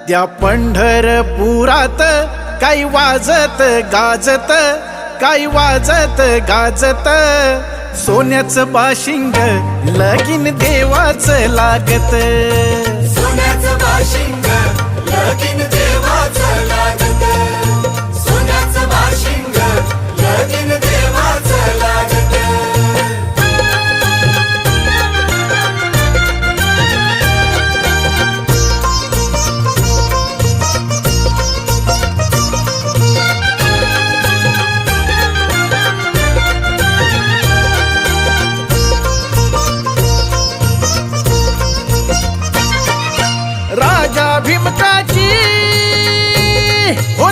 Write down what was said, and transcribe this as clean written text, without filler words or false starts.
त्या पंढरपुरात काही वाजत गाजत, काही वाजत गाजत, सोन्याचं बाशिंग लगीन देवाचं लागत. सोन्याचं बाशिंग लगीन देवाचं लागत. सोन्याचं बाशिंग लगीन देवाचं लागत. राजा भीमकाची हो